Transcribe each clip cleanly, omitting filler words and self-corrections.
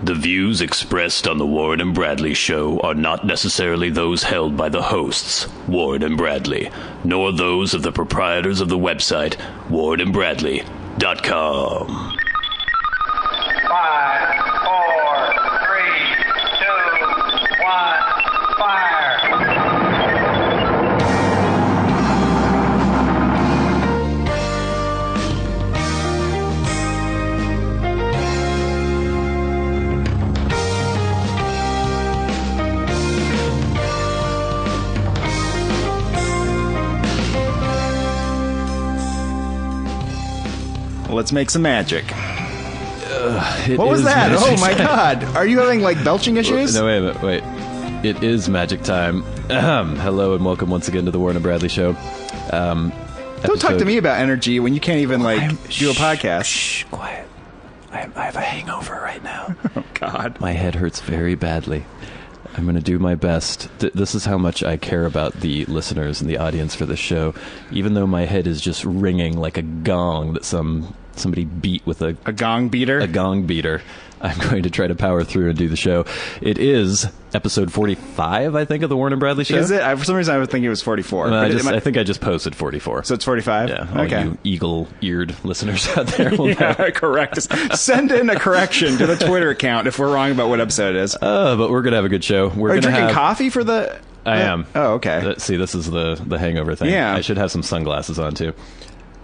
The views expressed on the Warren and Bradley Show are not necessarily those held by the hosts, Warren and Bradley, nor those of the proprietors of the website, warrenandbradley.com. 5, 4, 3, 2, 1, fire! Let's make some magic. What was that? Oh my god. Are you having like belching issues? No, wait a minute. Wait. It is magic time. Hello and welcome once again to the Warren and Bradley Show. Don't talk to me about energy when you can't even do a podcast. Shh, quiet. I have a hangover right now. Oh god. My head hurts very badly. I'm going to do my best. This is how much I care about the listeners and the audience for this show. Even though my head is just ringing like a gong that somebody beat with a gong beater? A gong beater. I'm going to try to power through and do the show. It is episode 45, I think, of the Warren and Bradley Show. Is it? For some reason, I would think it was 44. I think I just posted 44. So it's 45? Yeah. All okay. you eagle-eared listeners out there will know. Yeah, correct. Send in a correction to the Twitter account if we're wrong about what episode it is. But we're going to have a good show. Are you drinking coffee for the... I am. Oh, okay. See, this is the hangover thing. Yeah. I should have some sunglasses on, too.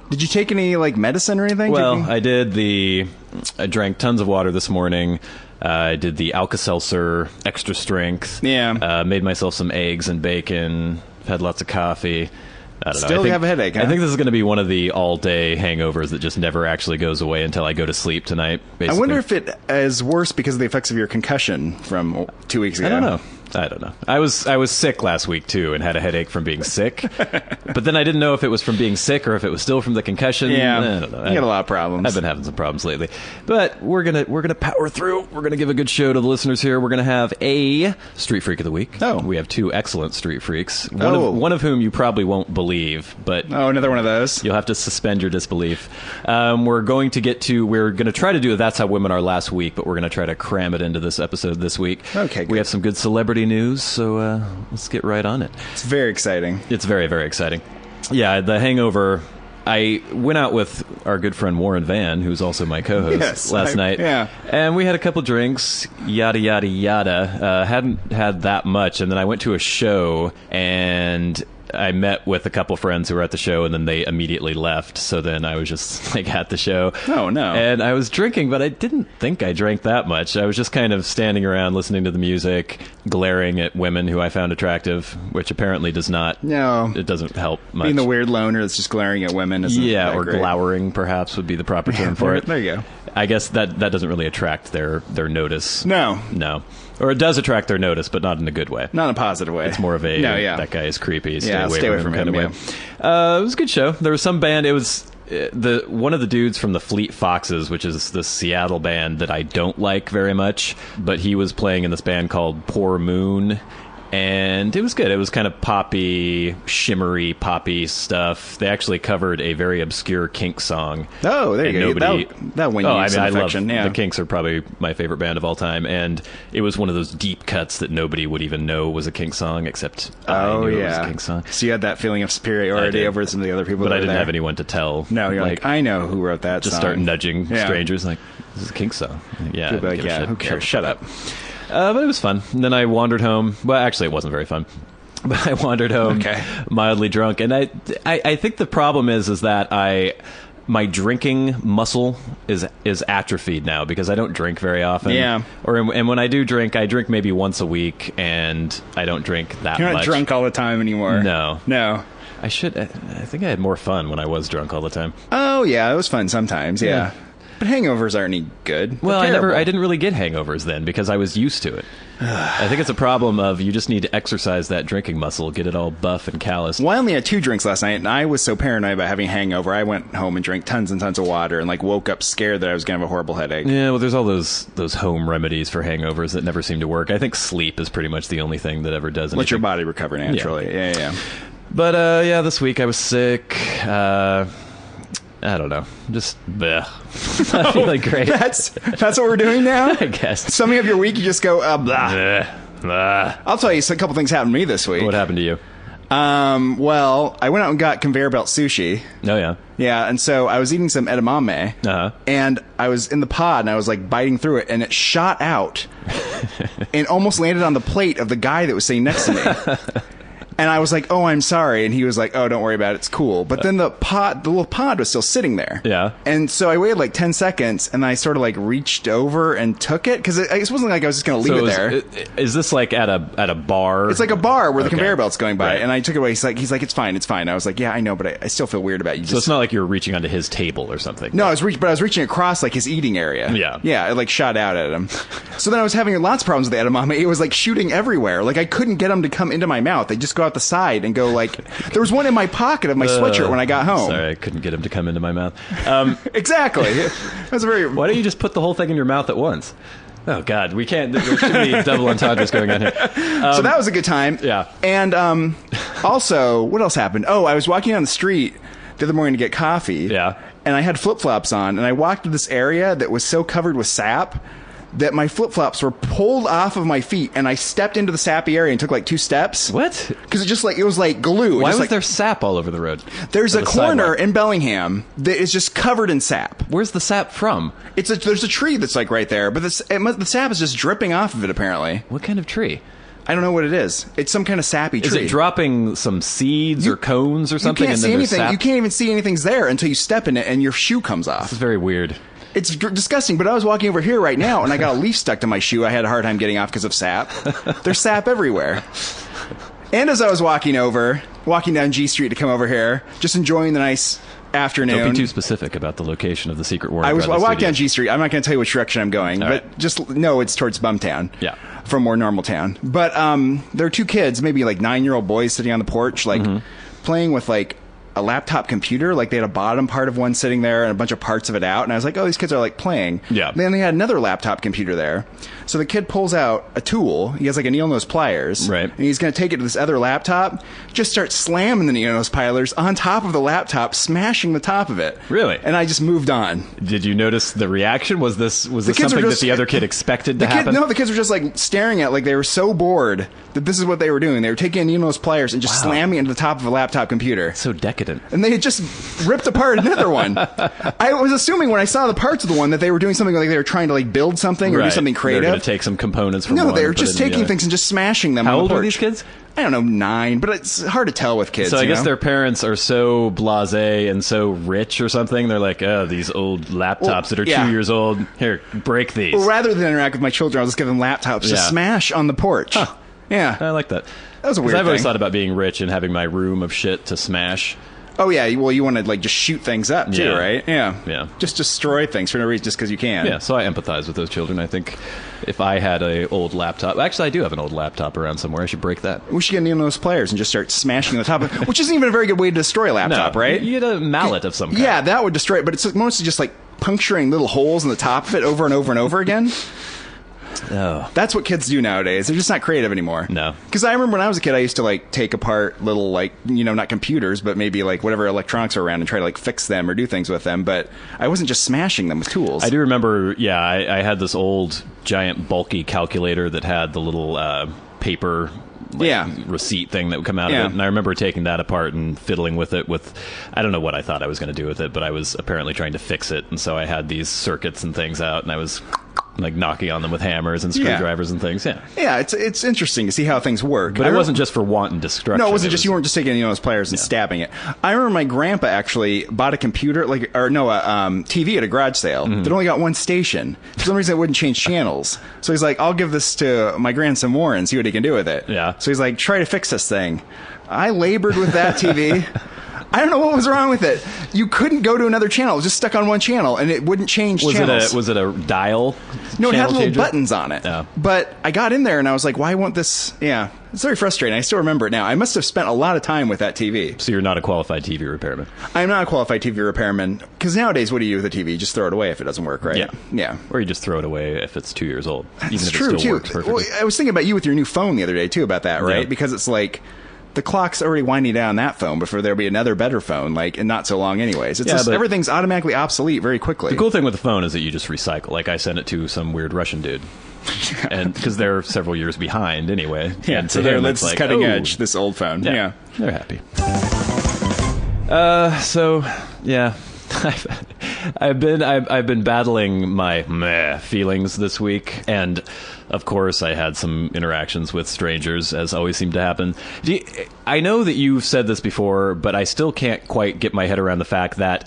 Did you take any medicine or anything? Well, I did I drank tons of water this morning. I did the Alka-Seltzer extra strength. Yeah. Made myself some eggs and bacon. Had lots of coffee. I don't know. Still have a headache, huh? I think this is going to be one of the all-day hangovers that just never actually goes away until I go to sleep tonight, basically. I wonder if it is worse because of the effects of your concussion from 2 weeks ago. I don't know. I was sick last week too and had a headache from being sick. But then I didn't know if it was from being sick or if it was still from the concussion. Yeah. I don't know. You got a lot of problems. I've been having some problems lately. But we're gonna power through. We're gonna give a good show to the listeners here. We're gonna have a Street Freak of the Week. Oh. We have two excellent Street Freaks. One of whom you probably won't believe, but oh, another one of those. You'll have to suspend your disbelief. We're going to try to do a That's How Women Are last week, but we're going to try to cram it into this episode this week. Okay, good. We have some good celebrity news, so let's get right on it. It's very exciting. It's very, very exciting. Yeah, the hangover. I went out with our good friend Warren Van, who's also my co-host, last night. Yeah. And we had a couple drinks, yada, yada, yada. Hadn't had that much. And then I went to a show, and I met with a couple friends who were at the show, and then they immediately left. So then I was just at the show. Oh, no. And I was drinking, but I didn't think I drank that much. I was just kind of standing around listening to the music, glaring at women who I found attractive, which apparently does not. No. It doesn't help much. Being the weird loner that's just glaring at women isn't that or great. glowering perhaps would be the proper term for it. There you go. I guess that doesn't really attract their notice. No. Or it does attract their notice, but not in a good way. Not in a positive way. It's more of a, that guy is creepy, stay away from him kind of way. It was a good show. There was some band, it was one of the dudes from the Fleet Foxes, which is the Seattle band that I don't like very much, but he was playing in this band called Poor Moon. And it was good. It was kind of poppy, shimmery, poppy stuff. They actually covered a very obscure Kinks song. Oh, there you go. That win you some I affection. love the Kinks are probably my favorite band of all time, and it was one of those deep cuts that nobody would even know was a Kinks song, except I knew it was a Kinks song. So you had that feeling of superiority over some of the other people. But that I didn't there. have anyone to tell. No, you're like I know who wrote that. Just song. start nudging strangers like, this is a Kinks song. Yeah, people like, yeah. Who cares? Shut up. But it was fun. And then I wandered home. Well, actually, it wasn't very fun. But I wandered home mildly drunk. And I think the problem is that my drinking muscle is atrophied now because I don't drink very often. Yeah. And when I do drink, I drink maybe once a week, and I don't drink that much. You're not drunk all the time anymore. No. I think I had more fun when I was drunk all the time. Oh, yeah. It was fun sometimes, yeah. But hangovers aren't any good. Well, I didn't really get hangovers then because I was used to it. I think it's a problem of you just need to exercise that drinking muscle, get it all buff and callous. Well, I only had 2 drinks last night, and I was so paranoid about having a hangover. I went home and drank tons and tons of water and woke up scared that I was going to have a horrible headache. Yeah, well, there's all those home remedies for hangovers that never seem to work. I think sleep is pretty much the only thing that ever does anything. Let your body recover naturally. Yeah. But, this week I was sick. I don't know. Just bleh. Not feeling great. That's what we're doing now? I guess. Summing up your week, you just go, blah. Bleh. I'll tell you, a couple things happened to me this week. What happened to you? Well, I went out and got conveyor belt sushi. Oh, yeah. Yeah, and so I was eating some edamame, and I was in the pod, and I was like biting through it, and it shot out and almost landed on the plate of the guy that was sitting next to me. And I was like, "Oh, I'm sorry," and he was like, "Oh, don't worry about it, it's cool." But then the little pod was still sitting there. Yeah. And so I waited like 10 seconds, and I sort of like reached over and took it because it wasn't like I was just going to leave it there. Is this like at a bar? It's like a bar where the conveyor belt's going by, and I took it away. He's like, "It's fine, it's fine." I was like, "Yeah, I know, but I still feel weird about you." So it's not like you were reaching onto his table or something. No, I was reaching across like his eating area. Yeah. Yeah, it like shot out at him. So then I was having lots of problems with the edamame. It was like shooting everywhere. Like I couldn't get them to come into my mouth. They just go out the side and go like. There was one in my pocket of my sweatshirt when I got home. Sorry, I couldn't get him to come into my mouth. Exactly. That's very. Why don't you just put the whole thing in your mouth at once? Oh God, we can't. There's too many double entendres going on here. So that was a good time. Yeah. And also, what else happened? Oh, I was walking down the street the other morning to get coffee. Yeah. And I had flip-flops on, and I walked to this area that was so covered with sap that my flip-flops were pulled off of my feet, and I stepped into the sappy area and took like 2 steps. What? Because it was like glue. Why was there sap all over the road? There's a corner in Bellingham that is just covered in sap. Where's the sap from? There's a tree that's like right there, but the sap is just dripping off of it apparently. What kind of tree? I don't know what it is. It's some kind of sappy tree. Is it dropping some seeds or cones or something? You can't see anything. You can't even see anything's there until you step in it and your shoe comes off. This is very weird. It's disgusting, but I was walking over here right now, and I got a leaf stuck to my shoe. I had a hard time getting off because of sap. There's sap everywhere. And as I was walking down G Street to come over here, just enjoying the nice afternoon. Don't be too specific about the location of the secret Warner I Brothers walked down studios. G Street. I'm not going to tell you which direction I'm going, All but right. just know it's towards Bumtown. Yeah. From more normal town. But there are 2 kids, maybe like 9-year-old boys sitting on the porch, like playing with like a laptop computer. Like they had a bottom part of one sitting there and a bunch of parts of it out. And I was like, oh, these kids are like playing. Yeah. Then they had another laptop computer there. So the kid pulls out a tool. He has like a needle nose pliers. Right. And he's going to take it to this other laptop, just start slamming the needle nose pliers on top of the laptop, smashing the top of it. Really? And I just moved on. Did you notice the reaction? Was this something that the other kid expected to happen? No, the kids were just like staring at, like they were so bored that this is what they were doing. They were taking a needle nose pliers and just slamming it into the top of a laptop computer. So decadent. And they had just ripped apart another one. I was assuming when I saw the parts of the one that they were doing something like they were trying to like build something or do something creative. They're going to take some components from No, one they were and put just it in the taking other. things and just smashing them. How on the old porch. are these kids? I don't know, 9, but it's hard to tell with kids. So I guess know? their parents are so blasé and so rich or something. They're like, oh, these old laptops that are 2 years old. Here, break these. Well, rather than interact with my children, I'll just give them laptops to smash on the porch. Huh. Yeah. I like that. That was a weird I've always thing. thought about being rich and having my room of shit to smash. Oh, yeah. Well, you want to like just shoot things up, too, Yeah. right? Yeah. Yeah. Just destroy things for no reason, just because you can. Yeah, so I empathize with those children. I think if I had a old laptop... Actually, I do have an old laptop around somewhere. I should break that. We should get needle nose pliers and just start smashing the top of it, which isn't even a very good way to destroy a laptop, right? You get a mallet of some kind. Yeah, that would destroy it, but it's mostly just like puncturing little holes in the top of it over and over and over again. Oh. That's what kids do nowadays. They're just not creative anymore. No. Because I remember when I was a kid, I used to like take apart little like, not computers, but maybe like whatever electronics are around and try to like fix them or do things with them. But I wasn't just smashing them with tools. I do remember, I had this old giant bulky calculator that had the little paper receipt thing that would come out of it. And I remember taking that apart and fiddling with it I don't know what I thought I was going to do with it, but I was apparently trying to fix it. And so I had these circuits and things out, and I was like knocking on them with hammers and screwdrivers and things. Yeah, it's interesting to see how things work. But it wasn't just for wanton destruction. No, it wasn't just you weren't just taking those pliers and stabbing it. I remember my grandpa actually bought a computer, a TV at a garage sale that only got one station. For some reason, it wouldn't change channels. So he's like, I'll give this to my grandson Warren, see what he can do with it. Yeah. So he's like, try to fix this thing. I labored with that TV. I don't know what was wrong with it. You couldn't go to another channel. It was just stuck on one channel, and it wouldn't change channels. Was it a dial? No, it had little changer? buttons on it. Oh. But I got in there, and I was like, why won't this... Yeah, it's very frustrating. I still remember it now. I must have spent a lot of time with that TV. So you're not a qualified TV repairman? I'm not a qualified TV repairman, because nowadays, what do you do with a TV? You just throw it away if it doesn't work, right? Yeah. Or you just throw it away if it's 2 years old. Even It's if true, it still too. works perfectly. Well, I was thinking about you with your new phone the other day, too, about that, right? Yeah. Because it's like... the clock's already winding down that phone before there'll be another better phone, like, in not so long anyways. It's just, everything's automatically obsolete very quickly. The cool thing with the phone is that you just recycle. Like, I sent it to some weird Russian dude. And because they're several years behind anyway. Yeah, and so they're like, cutting edge, this old phone. Yeah. They're happy. So, yeah. I've been battling my meh feelings this week, and of course I had some interactions with strangers, as always seem to happen. I know that you've said this before, but I still can't quite get my head around the fact that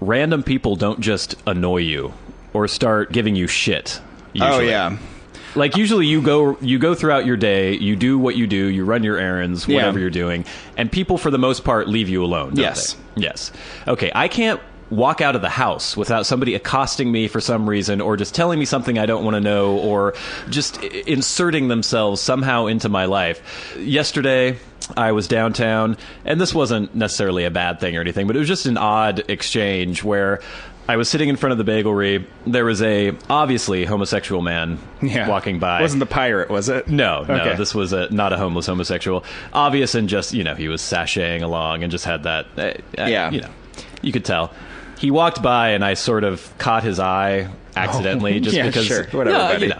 random people don't just annoy you or start giving you shit. Usually. Oh yeah. Like, usually you go throughout your day, you do what you do, you run your errands, whatever you're doing, and people for the most part leave you alone, don't they? Yes. Okay, I can't walk out of the house without somebody accosting me for some reason, or just telling me something I don't want to know, or just inserting themselves somehow into my life. Yesterday, I was downtown, and this wasn't necessarily a bad thing or anything, but it was just an odd exchange where I was sitting in front of the bagelry. There was a obviously homosexual man walking by. It wasn't the pirate, was it? No, this was not a homeless homosexual. Obvious, and just, he was sashaying along and just had that, you could tell. He walked by and I sort of caught his eye accidentally, just because. Sure. Whatever, buddy.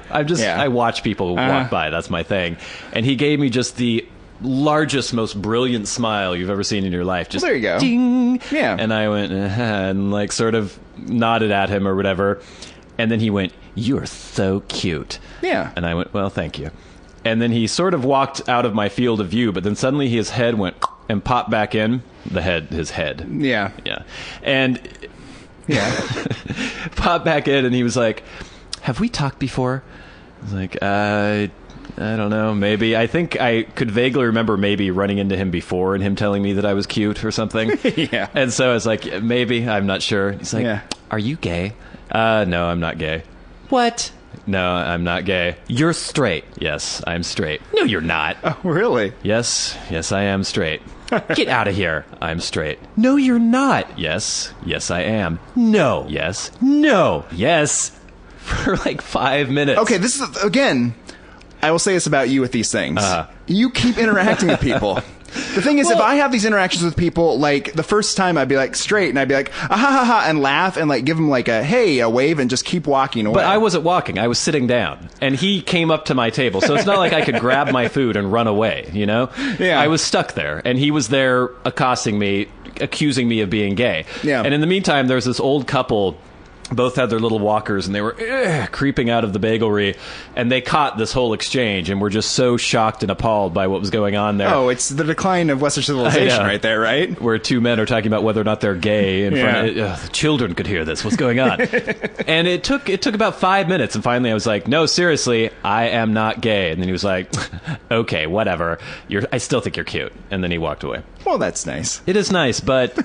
I watch people walk by. That's my thing. And he gave me just the largest, most brilliant smile you've ever seen in your life. Just there you go. Ding. Yeah. And I went and like sort of nodded at him or whatever. And then he went, "You're so cute." Yeah. And I went, "Well, thank you." And then he sort of walked out of my field of view, but then suddenly his head went and popped back in. His head. Yeah. Yeah. And popped back in, and he was like, "Have we talked before?" I was like, I don't know, maybe. I think I could vaguely remember maybe running into him before and him telling me that I was cute or something. Yeah. And so I was like, maybe, I'm not sure. He's like, "Are you gay?" No, I'm not gay." "What?" "No, I'm not gay." "You're straight." "Yes, I'm straight." "No, you're not." Oh, really? Yes, I am straight." "Get out of here." "I'm straight." "No, you're not." "Yes, I am." "No." "Yes." "No." "Yes." For like 5 minutes. Okay, this is, again, I will say this about you with these things. You keep interacting with people. The thing is, if I have these interactions with people, like, the first time I'd be like, straight, and I'd be like, ah, ha, ha, ha, and laugh, and, like, give them, like, a wave, and just keep walking away. But I wasn't walking. I was sitting down. And he came up to my table. So it's not like I could grab my food and run away, you know? Yeah. I was stuck there. And he was there accosting me, accusing me of being gay. Yeah. And in the meantime, there's this old couple. Both had their little walkers, and they were creeping out of the bagelry, and they caught this whole exchange, and were just so shocked and appalled by what was going on there. Oh, it's the decline of Western civilization right there, right? Where two men are talking about whether or not they're gay in front of the children could hear this. What's going on? And it took about 5 minutes, and finally I was like, "No, seriously, I am not gay." And then he was like, "Okay, whatever. I still think you're cute." And then he walked away. Well, that's nice. It is nice, but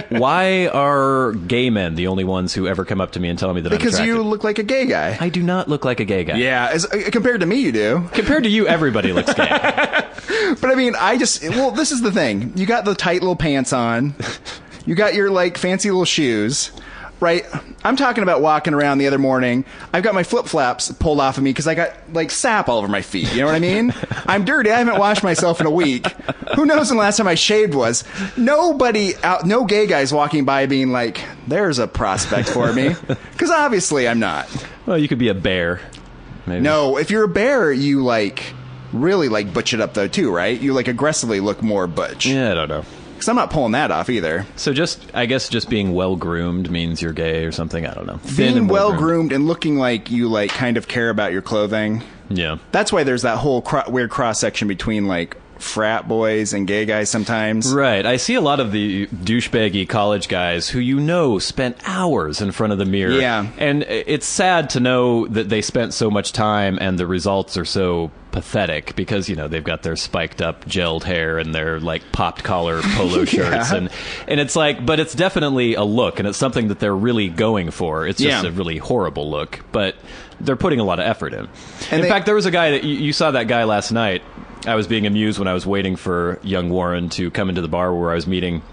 why are gay men the only ones who ever come up to me and tell me that I'm attractive? Because you look like a gay guy. I do not look like a gay guy. Yeah, compared to me, you do. Compared to you, everybody looks gay. But I mean, this is the thing. You got the tight little pants on. You got your, like, fancy little shoes. Right? I'm talking about walking around the other morning. I've got my flip-flops pulled off of me because I got, like, sap all over my feet. You know what I mean? I'm dirty. I haven't washed myself in a week. Who knows when the last time I shaved was? No gay guys walking by being like, "There's a prospect for me." Because obviously I'm not. Well, you could be a bear. Maybe. No, if you're a bear, you, like, really, like, butch it up, though, too, right? You, like, aggressively look more butch. Yeah, I don't know. Because I'm not pulling that off either. So I guess just being well-groomed means you're gay or something. I don't know. Being well-groomed and looking like you, like, kind of care about your clothing. Yeah. That's why there's that whole weird cross-section between, like, frat boys and gay guys sometimes. Right. I see a lot of the douchebaggy college guys who spent hours in front of the mirror. Yeah. And it's sad to know that they spent so much time and the results are so pathetic because, they've got their spiked up gelled hair and their, like, popped collar polo shirts. And it's like, but it's definitely a look, and it's something that they're really going for. It's just a really horrible look, but they're putting a lot of effort in. In fact, there was a guy that you saw that guy last night. I was being amused when I was waiting for young Warren to come into the bar where I was meeting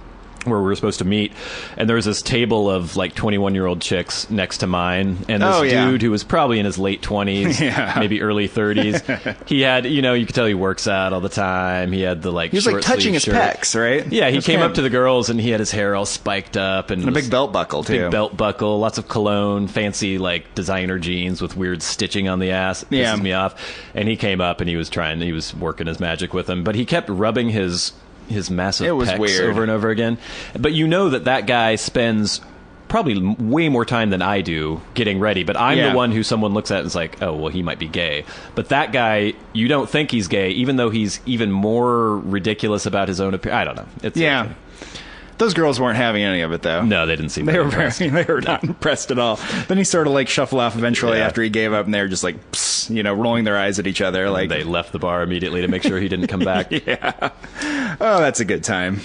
where we were supposed to meet, and there was this table of like 21-year-old chicks next to mine, and this dude who was probably in his late 20s, maybe early 30s. He had, you could tell he works out all the time. He had the he was like touching his pecs, right? Yeah, he came up to the girls, and he had his hair all spiked up, and a big belt buckle too. Big belt buckle, lots of cologne, fancy like designer jeans with weird stitching on the ass. It pisses me off. And he came up, and he was working his magic with him, but he kept rubbing his massive pecs over and over again. But that guy spends probably way more time than I do getting ready. But I'm the one who someone looks at and is like, oh, well, he might be gay. But that guy, you don't think he's gay, even though he's even more ridiculous about his own appearance. I don't know. Those girls weren't having any of it, though. No, they didn't seem they were not impressed at all. Then he sort of like shuffled off eventually after he gave up, and they were just like, rolling their eyes at each other. Like they left the bar immediately to make sure he didn't come back. Oh, that's a good time.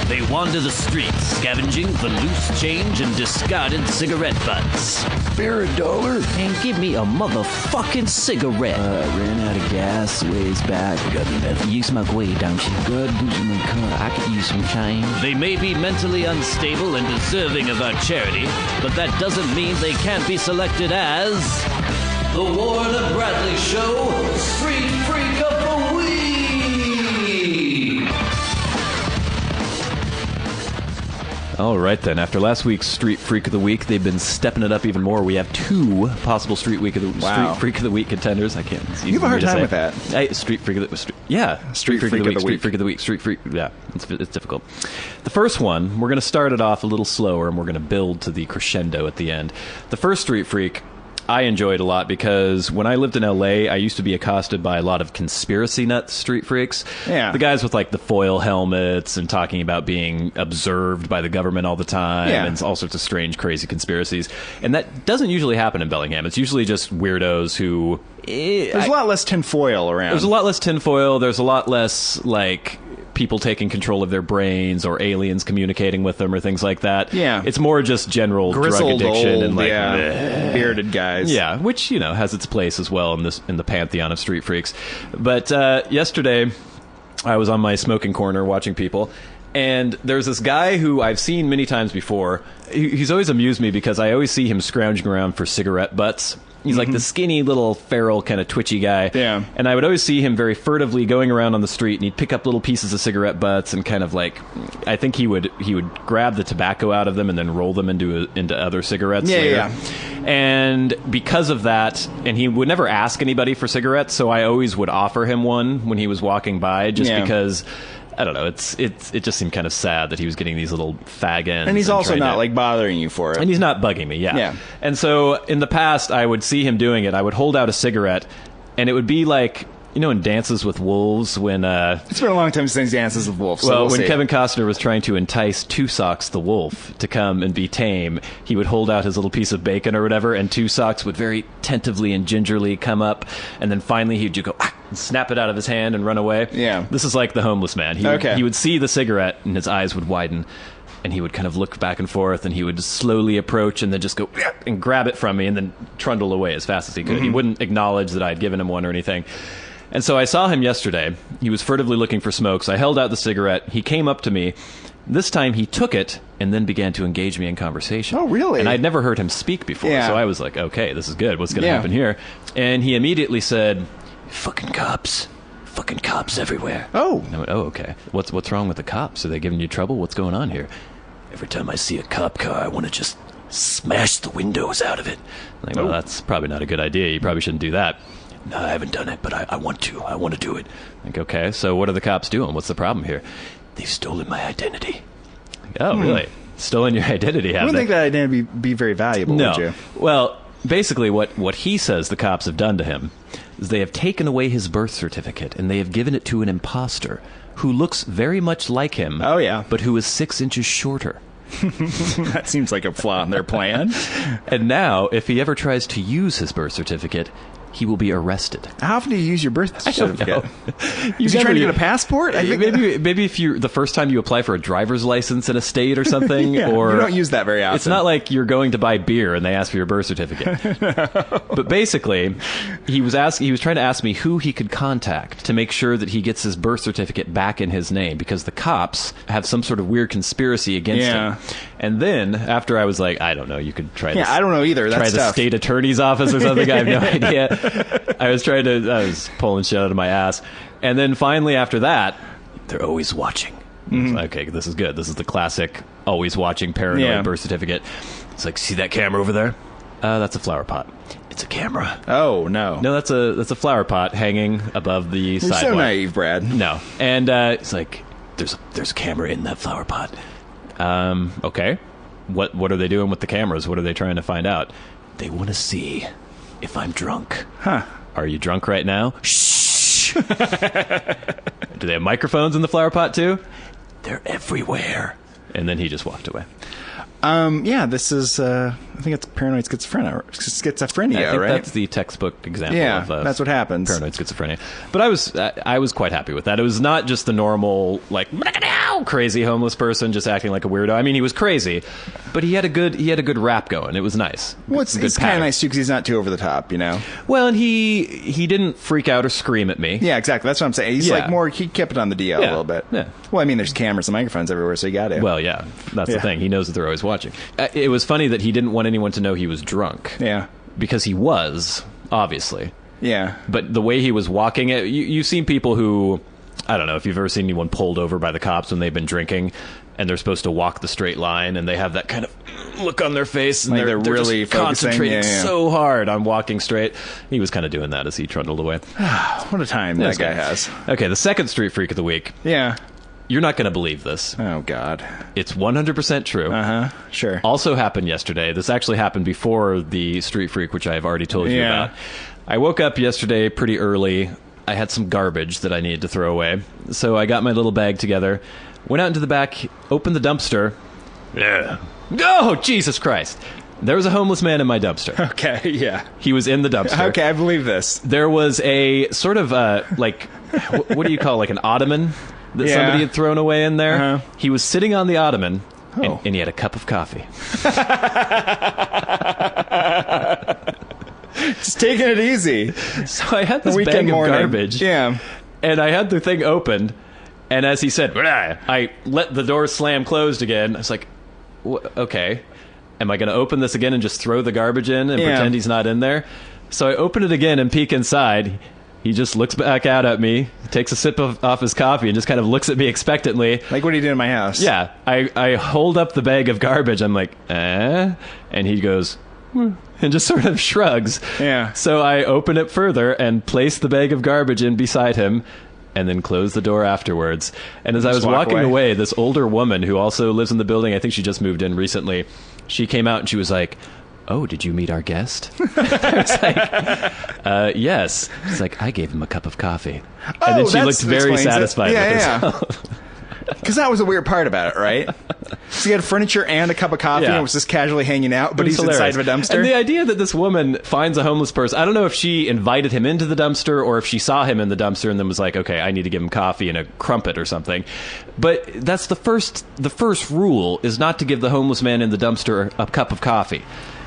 They wander the streets, scavenging for loose change and discarded cigarette butts. Spare $1 and give me a motherfucking cigarette. Ran out of gas ways back. You smoke weed, don't you? Good. I could use some change. They may be mentally unstable and deserving of our charity, but that doesn't mean they can't be selected as the Warren and Bradley Show Street Freak of the Week. All right, then. After last week's Street Freak of the Week, they've been stepping it up even more. We have 2 possible Street Freak of the Week contenders. I can't. You have a hard time with that. Street Freak of the Street Freak of the Week. Street Freak of the Week. Street Freak. Yeah, it's difficult. The first one, we're going to start it off a little slower, and we're going to build to the crescendo at the end. The first Street Freak I enjoyed a lot because when I lived in LA, I used to be accosted by a lot of conspiracy nut street freaks. Yeah. The guys with like the foil helmets and talking about being observed by the government all the time and all sorts of strange, crazy conspiracies. And that doesn't usually happen in Bellingham. It's usually just weirdos who... There's a lot less tinfoil around. There's a lot less tinfoil. There's a lot less, like... people taking control of their brains or aliens communicating with them or things like that. Yeah. It's more just general grizzled, drug addiction old, and like bearded guys. Yeah, which, has its place as well in the pantheon of street freaks. But yesterday I was on my smoking corner watching people, and there's this guy who I've seen many times before. He's always amused me because I always see him scrounging around for cigarette butts. He's like the skinny little feral kind of twitchy guy. Yeah. And I would always see him very furtively going around on the street, and he'd pick up little pieces of cigarette butts and kind of like, I think he would grab the tobacco out of them and then roll them into other cigarettes later. Yeah. And because of that, and he would never ask anybody for cigarettes, so I always would offer him one when he was walking by just because... I don't know. It just seemed kind of sad that he was getting these little fag ends. And he's also not like bothering you for it. And he's not bugging me. Yeah. And so in the past, I would see him doing it. I would hold out a cigarette, and it would be like, in Dances with Wolves when... it's been a long time since Dances with Wolves. So when Kevin Costner was trying to entice Two Socks the wolf to come and be tame, he would hold out his little piece of bacon or whatever, and Two Socks would very tentatively and gingerly come up, and then finally he'd go... and snap it out of his hand and run away. Yeah. This is like the homeless man. He would see the cigarette and his eyes would widen, and he would kind of look back and forth, and he would slowly approach and then just go and grab it from me and then trundle away as fast as he could. He wouldn't acknowledge that I'd given him one or anything. And so I saw him yesterday. He was furtively looking for smokes. I held out the cigarette. He came up to me. This time he took it and then began to engage me in conversation. Oh, really? And I'd never heard him speak before, so I was like, okay, this is good. What's going to happen here? And he immediately said... Fucking cops everywhere. Oh. And I went, oh, okay. What's wrong with the cops? Are they giving you trouble? What's going on here? Every time I see a cop car, I want to just smash the windows out of it. I'm like, well, that's probably not a good idea. You probably shouldn't do that. No, I haven't done it, but I want to. I want to do it. Like, okay, so what are the cops doing? What's the problem here? They've stolen my identity. Like, oh, really? Stolen your identity? I wouldn't think that identity would be very valuable, would you? Well, basically what he says the cops have done to him is they have taken away his birth certificate and they have given it to an imposter who looks very much like him. Oh, yeah. But who is 6 inches shorter. That seems like a flaw in their plan. And now, if he ever tries to use his birth certificate, he will be arrested. How often do you use your birth certificate? Is he trying to get a passport? I think maybe if you the first time you apply for a driver's license in a state or something, or you don't use that very often. It's not like you're going to buy beer and they ask for your birth certificate. No. But basically, he was trying to ask me who he could contact to make sure that he gets his birth certificate back in his name, because the cops have some sort of weird conspiracy against him. And then after I was like, I don't know, you could try this. I don't know either. Try the state attorney's office or something. I have no idea. I was pulling shit out of my ass. And then finally after that, they're always watching. Mm-hmm. Like, okay, this is good. This is the classic always watching paranoid birth certificate. It's like, see that camera over there? That's a flower pot. It's a camera. Oh, no. No, that's a flower pot hanging above the sidewalk. You're so naive, Brad. No. And it's like, there's a camera in that flower pot. Okay. What are they doing with the cameras? What are they trying to find out? They want to see if I'm drunk. Huh. Are you drunk right now? Shh. Do they have microphones in the flower pot too? They're everywhere. And then he just walked away. This is, I think it's paranoid schizophrenia, I think right? that's the textbook example of that's what happens. Paranoid schizophrenia. But I was quite happy with that. It was not just the normal, like, crazy homeless person just acting like a weirdo. I mean, he was crazy, but he had a good rap going. It was nice. Well, it's kind of nice, too, because he's not too over the top, you know? Well, and he didn't freak out or scream at me. Yeah, exactly. That's what I'm saying. He's he kept it on the DL a little bit. Yeah. Well, I mean, there's cameras and microphones everywhere, so you got to. Well, yeah. That's the thing. He knows that they're always watching. It was funny that he didn't want anyone to know he was drunk. Yeah. Because he was, obviously. Yeah. But the way he was walking, you've seen people who, I don't know if you've ever seen anyone pulled over by the cops when they've been drinking and they're supposed to walk the straight line and they have that kind of look on their face and they're really just concentrating focusing. so hard on walking straight. He was kind of doing that as he trundled away. What a time that guy has. Okay, the second street freak of the week. Yeah. You're not going to believe this. Oh, God. It's 100% true. Sure. Also happened yesterday. This actually happened before the street freak, which I've already told you about. I woke up yesterday pretty early. I had some garbage that I needed to throw away. So I got my little bag together, went out into the back, opened the dumpster. Yeah. Oh, Jesus Christ. There was a homeless man in my dumpster. Okay, yeah. He was in the dumpster. Okay, I believe this. There was a sort of, what do you call, like an ottoman that somebody had thrown away in there. He was sitting on the ottoman, and he had a cup of coffee. Just taking it easy. So I had this bag of garbage. Yeah. And I had the thing opened, and as he said, I let the door slam closed again. I was like, okay, am I going to open this again and just throw the garbage in and pretend he's not in there? So I open it again and peek inside. He just looks back out at me, takes a sip off his coffee, and just kind of looks at me expectantly. Like, what are you doing in my house? Yeah. I hold up the bag of garbage. I'm like, eh? And he goes, and just sort of shrugs. Yeah. So I open it further and place the bag of garbage in beside him, and then close the door afterwards. And as I was walking away, this older woman who also lives in the building, I think she just moved in recently, she came out and she was like, oh, did you meet our guest? I was like, yes. She's like, I gave him a cup of coffee. And then she looked very satisfied with herself. Because that was a weird part about it, right? So you had furniture and a cup of coffee and was just casually hanging out, but he's hilarious. Inside of a dumpster. And the idea that this woman finds a homeless person, I don't know if she invited him into the dumpster or if she saw him in the dumpster and then was like, okay, I need to give him coffee and a crumpet or something. But that's the first rule is not to give the homeless man in the dumpster a cup of coffee.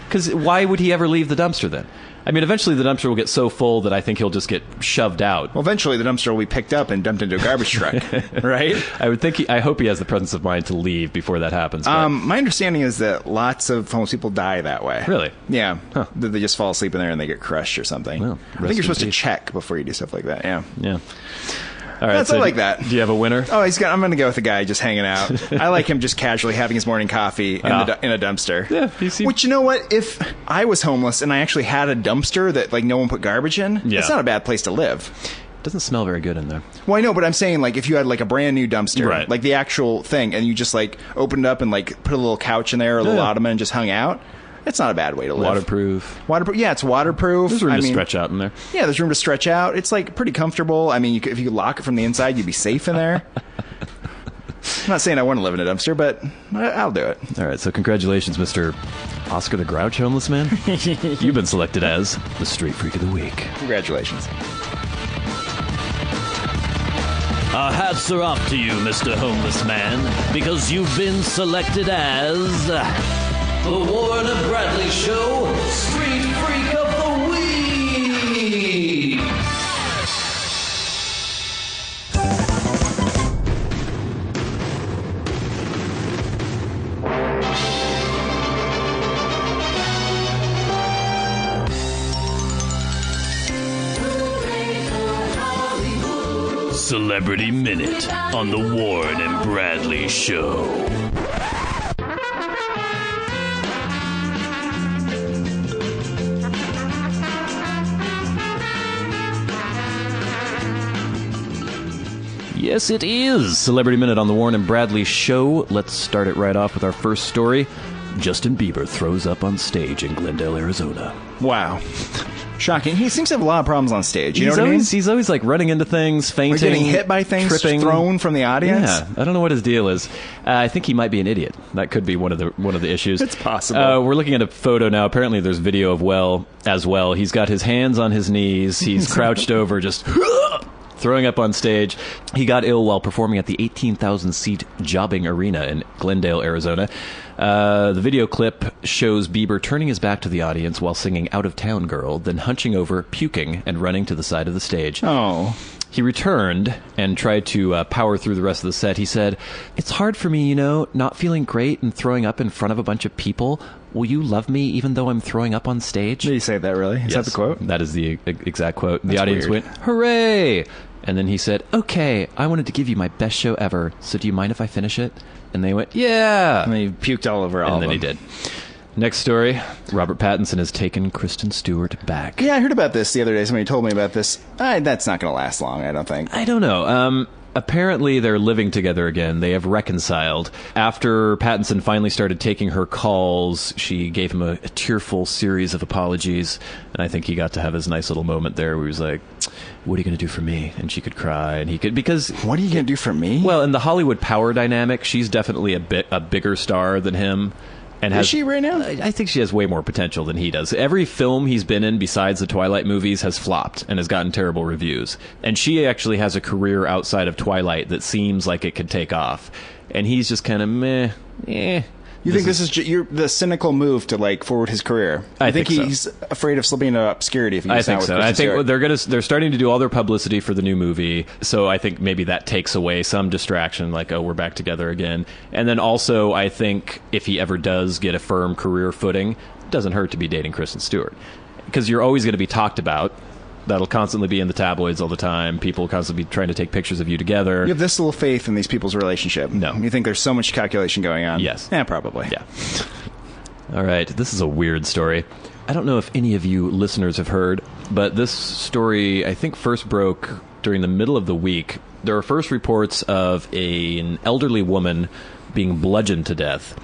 Because why would he ever leave the dumpster then? I mean, eventually the dumpster will get so full that I think he'll just get shoved out. Well, eventually the dumpster will be picked up and dumped into a garbage truck, right? I hope he has the presence of mind to leave before that happens. My understanding is that lots of homeless people die that way. Really? Yeah. Huh. They just fall asleep in there and they get crushed or something. Well, I think you're supposed to check before you do stuff like that. Yeah. Yeah. All right, that's so like that. Do you have a winner? Oh, I'm going to go with the guy just hanging out. I like him just casually having his morning coffee in a dumpster. Yeah, Which, you know what? If I was homeless and I actually had a dumpster that like no one put garbage in, it's not a bad place to live. It doesn't smell very good in there. Well, I know, but I'm saying like if you had like a brand new dumpster, like the actual thing, and you just like opened it up and like put a little couch in there or a little ottoman and just hung out. It's not a bad way to live. Waterproof. Yeah, it's waterproof. There's room to stretch out in there. Yeah, there's room to stretch out. It's like pretty comfortable. I mean, if you could lock it from the inside, you'd be safe in there. I'm not saying I want to live in a dumpster, but I'll do it. All right, so congratulations, Mr. Oscar the Grouch Homeless Man. You've been selected as the Street Freak of the Week. Congratulations. Our hats are off to you, Mr. Homeless Man, because you've been selected as the Warren and Bradley Show Street Freak of the Week. Celebrity Minute on the Warren and Bradley Show. Yes, it is Celebrity Minute on the Warren and Bradley Show. Let's start it right off with our first story. Justin Bieber throws up on stage in Glendale, Arizona. Wow. Shocking. He seems to have a lot of problems on stage. You know what I mean? He's always like running into things, fainting, or getting hit by things, tripping, thrown from the audience. Yeah, I don't know what his deal is. I think he might be an idiot. That could be one of the issues. It's possible. We're looking at a photo now. Apparently, there's video of as well. He's got his hands on his knees. He's crouched over, just throwing up on stage. He got ill while performing at the 18,000-seat Jobbing Arena in Glendale, Arizona. The video clip shows Bieber turning his back to the audience while singing Out of Town Girl, then hunching over, puking, and running to the side of the stage. Oh. He returned and tried to power through the rest of the set. He said, "It's hard for me, not feeling great and throwing up in front of a bunch of people. Will you love me even though I'm throwing up on stage?" Did he say that really? Is that the quote? That is the exact quote. That's the audience weird. went, "Hooray!" And then he said, "Okay, I wanted to give you my best show ever, so do you mind if I finish it?" And they went, "Yeah!" And he puked all over all of them. And then he did. Next story, Robert Pattinson has taken Kristen Stewart back. Yeah, I heard about this the other day. Somebody told me about this. That's not going to last long, I don't think. I don't know. Apparently, they're living together again. They have reconciled. After Pattinson finally started taking her calls, she gave him a tearful series of apologies. And I think he got to have his nice little moment there where he was like, "What are you going to do for me?" And she could cry. And he could, because... What are you going to do for me? Well, in the Hollywood power dynamic, she's definitely a bigger star than him. And is she right now? I think she has way more potential than he does. Every film he's been in besides the Twilight movies has flopped and has gotten terrible reviews. And she actually has a career outside of Twilight that seems like it could take off. And he's just kind of meh, You think this is the cynical move to forward his career? I think so. He's afraid of slipping into obscurity if he's I think so. I think Stewart. they're starting to do all their publicity for the new movie, so I think maybe that takes away some distraction, like, oh, we're back together again. And then also, I think if he ever does get a firm career footing, it doesn't hurt to be dating Kristen Stewart, because you're always going to be talked about. That'll constantly be in the tabloids all the time. People will constantly be trying to take pictures of you together. You have this little faith in these people's relationship? No. You think there's so much calculation going on? Yes. Yeah, probably. Yeah. All right, this is a weird story. I don't know if any of you listeners have heard, but this story, I think, first broke during the middle of the week. There were first reports of an elderly woman being bludgeoned to death.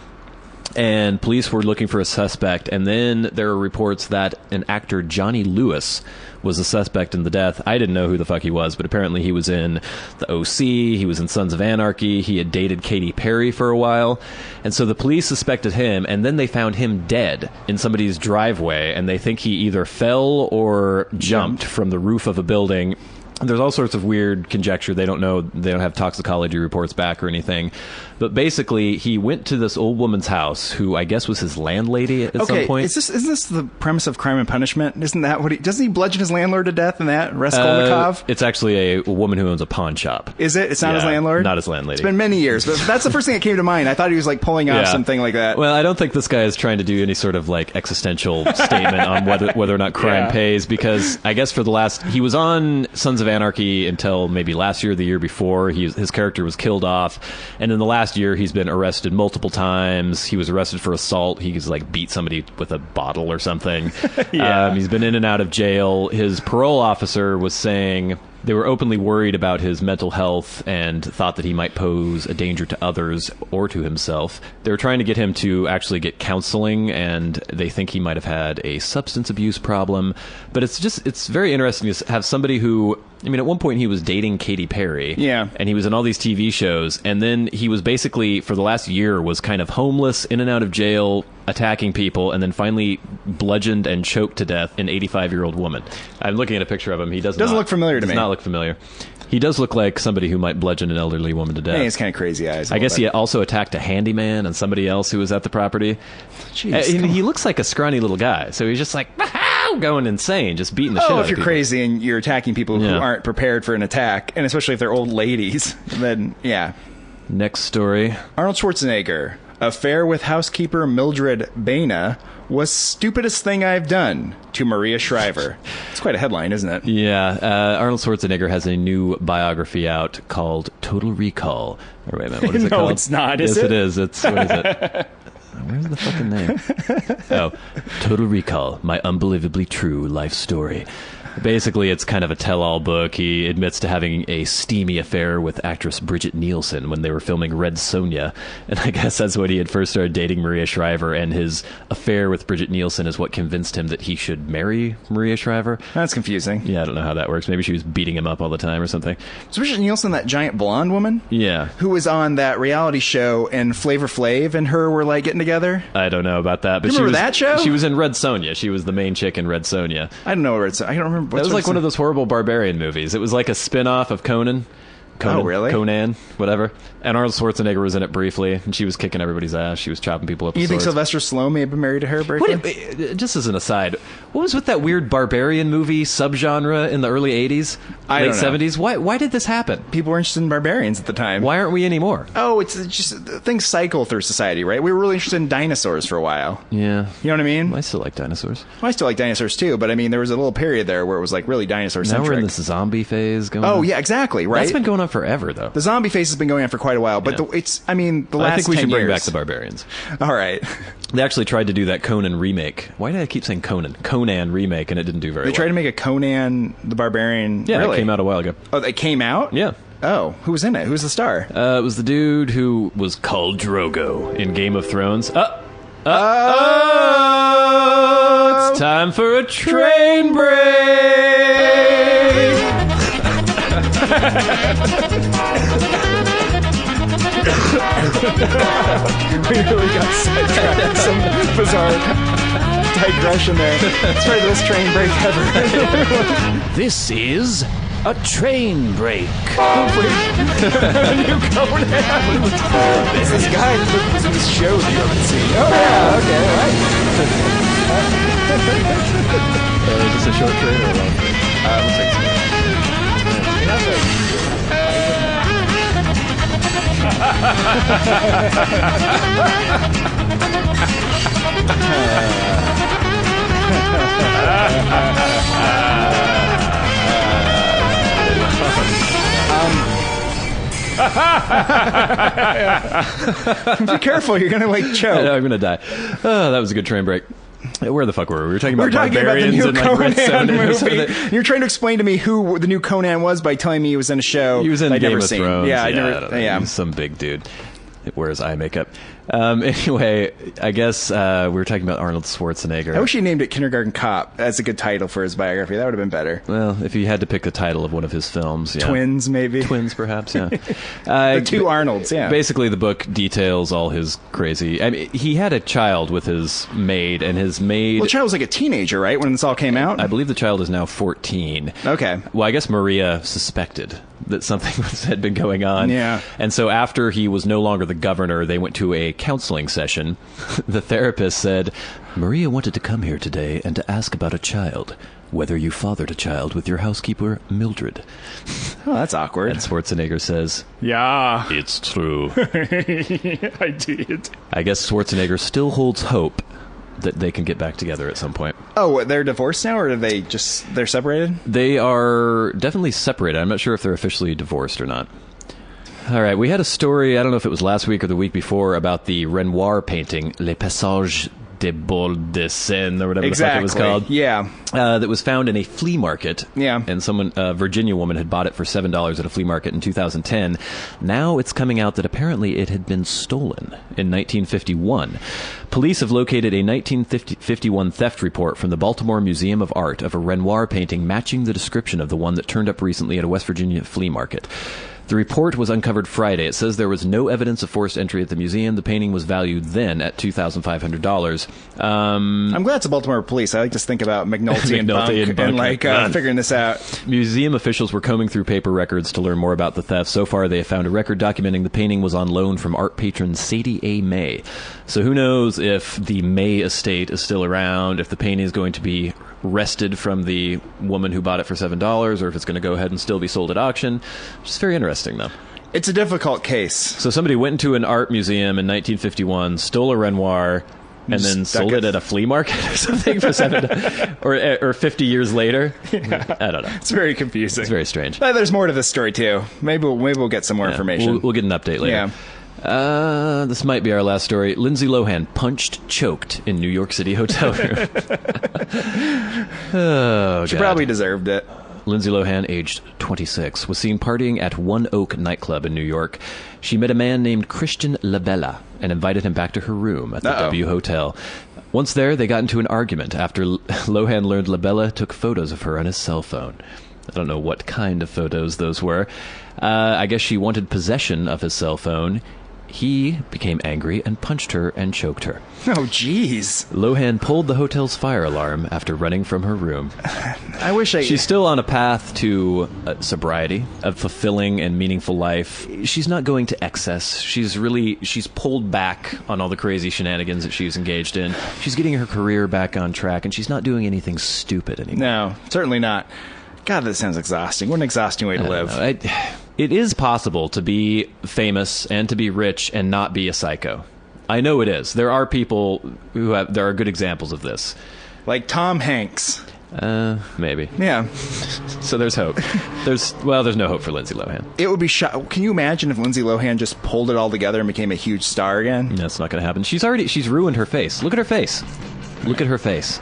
And police were looking for a suspect, and then there were reports that an actor, Johnny Lewis, was a suspect in the death. I didn't know who the fuck he was, but apparently he was in the OC, he was in Sons of Anarchy, he had dated Katy Perry for a while, and so the police suspected him, and then they found him dead in somebody's driveway, and they think he either fell or jumped from the roof of a building. There's all sorts of weird conjecture. They don't know. They don't have toxicology reports back or anything. But basically, he went to this old woman's house, who I guess was his landlady at some point. Isn't this the premise of Crime and Punishment? Isn't that what doesn't he bludgeon his landlord to death in that Raskolnikov? It's actually a woman who owns a pawn shop. Is it? It's not his landlord? Not his landlady. It's been many years, but that's the first thing that came to mind. I thought he was pulling off something like that. Well, I don't think this guy is trying to do any sort of existential statement on whether or not crime pays, because I guess he was on Sons of Anarchy until maybe last year or the year before. His character was killed off, and in the last year he's been arrested multiple times. He was arrested for assault. He beat somebody with a bottle or something. He's been in and out of jail. His parole officer was saying they were openly worried about his mental health and thought that he might pose a danger to others or to himself. They were trying to get him to actually get counseling, and they think he might have had a substance abuse problem. But it's very interesting to have somebody who I mean, at one point he was dating Katy Perry. Yeah. And he was in all these TV shows. And then he was basically, for the last year, was kind of homeless, in and out of jail, attacking people, and then finally bludgeoned and choked to death an 85-year-old woman. I'm looking at a picture of him. He doesn't look familiar to me. Does not look familiar. He does look like somebody who might bludgeon an elderly woman to death. He has kind of crazy eyes. I guess he also attacked a handyman and somebody else who was at the property. Jeez, he looks like a scrawny little guy, so he's just like going insane, just beating the shit out of people. If you're crazy and you're attacking people who aren't prepared for an attack, and especially if they're old ladies, then yeah. Next story. Arnold Schwarzenegger. Affair with housekeeper Mildred Baina was stupidest thing I've done to Maria Shriver. It's quite a headline, isn't it? Yeah. Arnold Schwarzenegger has a new biography out called Total Recall. Or wait a minute, what is it called? No, it's not, is it? it? Yes, it is. What is it? Where's the fucking name? Oh, Total Recall, my unbelievably true life story. Basically, it's kind of a tell-all book. He admits to having a steamy affair with actress Bridget Nielsen when they were filming Red Sonja. And I guess that's when he had first started dating Maria Shriver, and his affair with Bridget Nielsen is what convinced him that he should marry Maria Shriver. That's confusing. Yeah, I don't know how that works. Maybe she was beating him up all the time or something. Was Bridget Nielsen that giant blonde woman? Yeah. Who was on that reality show, and Flavor Flav and her were like getting together? I don't know about that. But you remember that show? She was in Red Sonja. She was the main chick in Red Sonja. I don't know Red Sonja. I don't remember. That was like one of those horrible barbarian movies. It was like a spin-off of Conan. Oh, really? Conan, whatever. And Arnold Schwarzenegger was in it briefly, and she was kicking everybody's ass. She was chopping people up with You think swords. Sylvester Stallone may have been married to her briefly? Just as an aside, what was with that weird barbarian movie subgenre in the early 80s, late 70s? Why did this happen? People were interested in barbarians at the time. Why aren't we anymore? Oh, it's just things cycle through society, right? We were really interested in dinosaurs for a while. Yeah. You know what I mean? I still like dinosaurs. Well, I still like dinosaurs too, but I mean, there was a little period there where it was like really dinosaur-centric. Now we're in this zombie phase going on. Oh, yeah, exactly, right? That's been going on forever, though. The zombie phase has been going on for quite a while, but last I think we 10 should bring years. back the barbarians. All right. They actually tried to do that Conan remake. Why did I keep saying Conan? Conan remake, and it didn't do very well. They tried to make a Conan the Barbarian. Yeah, really? It came out a while ago. Oh, it came out? Yeah. Oh, who was in it? Who was the star? It was the dude who was called Drogo in Game of Thrones. It's time for a train break! We really got sidetracked. Some bizarre digression there. Let's try this train break ever. This is a train break. New Conan. It's this guy that was in this show that you haven't seen. Oh, yeah, okay, all right. Is this a short train or a long train? Looks like Be careful, you're gonna like choke. I know, I'm gonna die. Oh, that was a good train break. Where the fuck were we? We were talking about the barbarians new and like Red Conan Sonja. movie. You're trying to explain to me who the new Conan was by telling me he was in a show. He was in I'd Game never of seen. Thrones. Yeah, I don't know. Yeah, He was some big dude. It wears eye makeup. Anyway, I guess we were talking about Arnold Schwarzenegger. I wish he named it Kindergarten Cop. That's a good title for his biography. That would have been better. Well, if you had to pick the title of one of his films, yeah. Twins, maybe. Twins, perhaps, yeah. The two Arnolds, yeah. Basically, the book details all his crazy... I mean, he had a child with his maid, and his maid... Well, the child was like a teenager, right, when this all came out? I believe the child is now 14. Okay. Well, I guess Maria suspected that something had been going on. Yeah. And so after he was no longer the governor, they went to a counseling session. The therapist said, Maria wanted to come here today and to ask about a child, whether you fathered a child with your housekeeper, Mildred. Oh, that's awkward. And Schwarzenegger says, Yeah. It's true. I did. I guess Schwarzenegger still holds hope that they can get back together at some point. Oh, they're divorced now, or are they they're separated? They are definitely separated. I'm not sure if they're officially divorced or not. All right, we had a story, I don't know if it was last week or the week before, about the Renoir painting, Les Passages de Bol de Seine, or whatever exactly. the fuck it was called. Yeah. That was found in a flea market. Yeah. And a Virginia woman had bought it for $7 at a flea market in 2010. Now it's coming out that apparently it had been stolen in 1951. Police have located a 1951 theft report from the Baltimore Museum of Art of a Renoir painting matching the description of the one that turned up recently at a West Virginia flea market. The report was uncovered Friday. It says there was no evidence of forced entry at the museum. The painting was valued then at $2,500. I'm glad it's the Baltimore police. I like to think about McNulty and Bunk and like figuring this out. Museum officials were combing through paper records to learn more about the theft. So far, they have found a record documenting the painting was on loan from art patron Sadie A. May. So who knows if the May estate is still around, if the painting is going to be wrested from the woman who bought it for $7, or if it's going to go ahead and still be sold at auction. Just very interesting, though. It's a difficult case. So somebody went into an art museum in 1951, stole a Renoir, and then sold it at a flea market or something for $7, or 50 years later. Yeah. I don't know. It's very confusing. It's very strange. But there's more to this story too. Maybe we'll get some more information. We'll get an update later. Yeah. This might be our last story. Lindsay Lohan choked in New York City hotel room. She probably deserved it. Lindsay Lohan, aged 26, was seen partying at One Oak nightclub in New York. She met a man named Christian Labella and invited him back to her room at the W Hotel. Once there, they got into an argument after Lohan learned Labella took photos of her on his cell phone. I don't know what kind of photos those were. I guess she wanted possession of his cell phone. He became angry and punched her and choked her. Oh, jeez. Lohan pulled the hotel's fire alarm after running from her room. She's still on a path to sobriety, a fulfilling and meaningful life. She's not going to excess. She's pulled back on all the crazy shenanigans that she's engaged in. She's getting her career back on track, and she's not doing anything stupid anymore. No, certainly not. God, that sounds exhausting. What an exhausting way to live. It is possible to be famous and to be rich and not be a psycho. I know it is. There are people there are good examples of this. Like Tom Hanks. Maybe. Yeah. So there's hope. There's no hope for Lindsay Lohan. It would be Can you imagine if Lindsay Lohan just pulled it all together and became a huge star again? That's not going to happen. She's ruined her face. Look at her face. Look at her face.